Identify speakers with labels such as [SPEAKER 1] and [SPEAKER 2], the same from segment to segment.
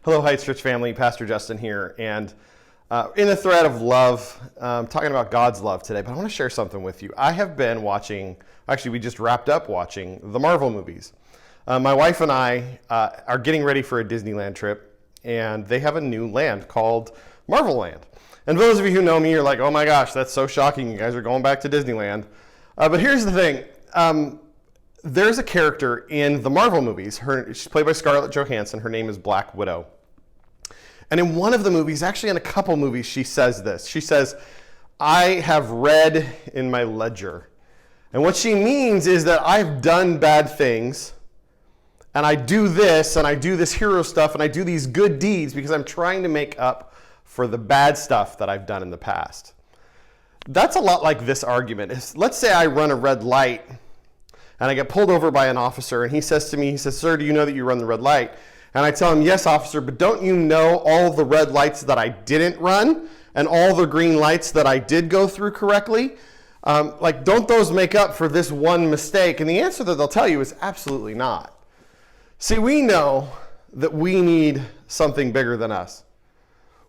[SPEAKER 1] Hello, Heights Church family. Pastor Justin here. And in the thread of love, talking about God's love today, but I want to share something with you. I have been watching, actually we just wrapped up watching the Marvel movies. My wife and I are getting ready for a Disneyland trip, and they have a new land called Marvel Land. And for those of you who know me, you're like, oh my gosh, that's so shocking. You guys are going back to Disneyland. But here's the thing. There's a character in the Marvel movies. She's played by Scarlett Johansson. Her name is Black Widow. And in one of the movies, actually in a couple movies, she says this. She says, I have read in my ledger. And what she means is that I've done bad things, and I do this, and I do this hero stuff, and I do these good deeds because I'm trying to make up for the bad stuff that I've done in the past. That's a lot like this argument. Let's say I run a red light, and I get pulled over by an officer, and he says to me, sir, do you know that you run the red light? And I tell him, yes, officer, but don't you know all the red lights that I didn't run and all the green lights that I did go through correctly? Don't those make up for this one mistake? And the answer that they'll tell you is absolutely not. See, we know that we need something bigger than us.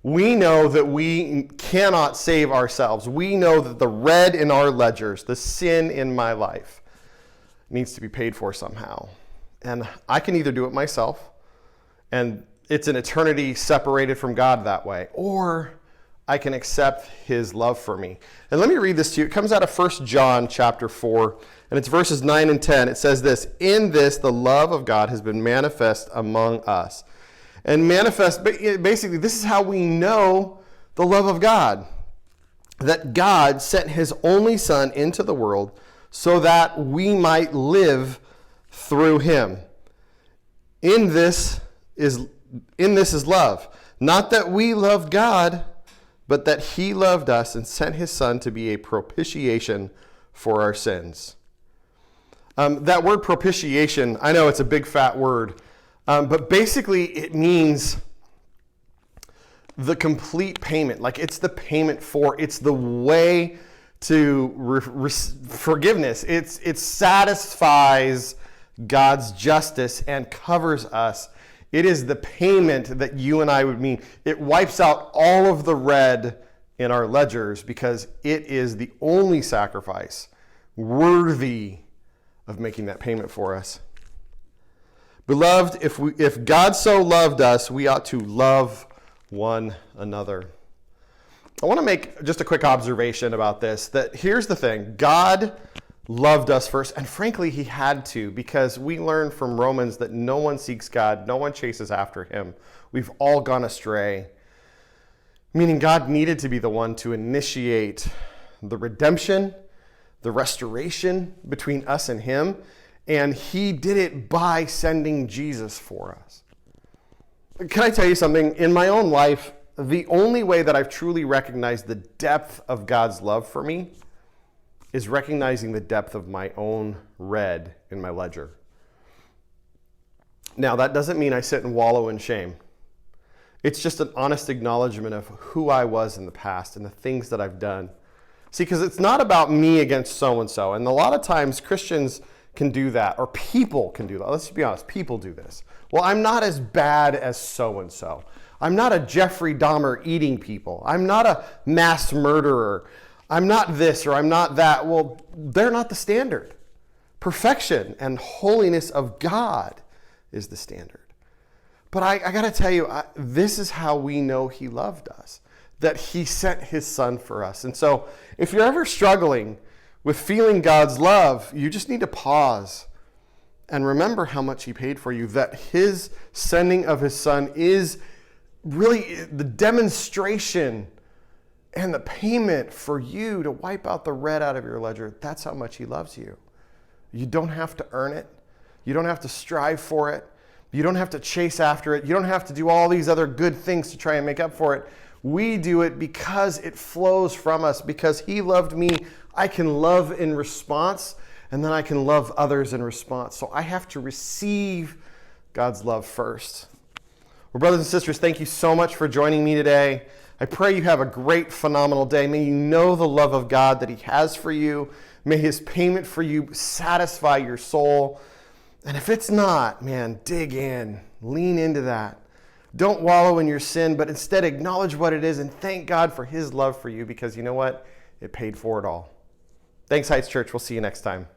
[SPEAKER 1] We know that we cannot save ourselves. We know that the red in our ledgers, the sin in my life, needs to be paid for somehow. And I can either do it myself, and it's an eternity separated from God that way, or I can accept his love for me. And let me read this to you. It comes out of 1 John chapter 4, and it's verses 9 and 10. It says this, in this the love of God has been manifest among us. And manifest, basically, this is how we know the love of God. That God sent his only Son into the world so that we might live through him. In this is love. Not that we loved God, but that he loved us and sent his Son to be a propitiation for our sins. That word propitiation, I know it's a big fat word, but basically it means the complete payment. Like it's the payment for, it's the way to forgiveness. It satisfies God's justice and covers us. It is the payment that you and I would mean. It wipes out all of the red in our ledgers because it is the only sacrifice worthy of making that payment for us. Beloved, if God so loved us, we ought to love one another. I want to make just a quick observation about this, that here's the thing. God loved us first, and frankly, he had to, because we learn from Romans that no one seeks God, no one chases after him. We've all gone astray, meaning God needed to be the one to initiate the redemption, the restoration between us and him, and he did it by sending Jesus for us. Can I tell you something? In my own life, the only way that I've truly recognized the depth of God's love for me is recognizing the depth of my own red in my ledger. Now, that doesn't mean I sit and wallow in shame. It's just an honest acknowledgement of who I was in the past and the things that I've done. See, because it's not about me against so-and-so. And a lot of times Christians can do that, or people can do that. Let's be honest, people do this. Well, I'm not as bad as so-and-so. I'm not a Jeffrey Dahmer eating people. I'm not a mass murderer. I'm not this or I'm not that. Well, they're not the standard. Perfection and holiness of God is the standard. But I got to tell you, this is how we know he loved us, that he sent his Son for us. And so if you're ever struggling with feeling God's love, you just need to pause and remember how much he paid for you, that his sending of his Son is really the demonstration and the payment for you to wipe out the red out of your ledger. That's how much he loves you. You don't have to earn it. You don't have to strive for it. You don't have to chase after it. You don't have to do all these other good things to try and make up for it. We do it because it flows from us. Because he loved me, I can love in response, and then I can love others in response. So I have to receive God's love first. Well, brothers and sisters, thank you so much for joining me today. I pray you have a great, phenomenal day. May you know the love of God that he has for you. May his payment for you satisfy your soul. And if it's not, man, dig in, lean into that. Don't wallow in your sin, but instead acknowledge what it is and thank God for his love for you, because you know what? It paid for it all. Thanks, Heights Church. We'll see you next time.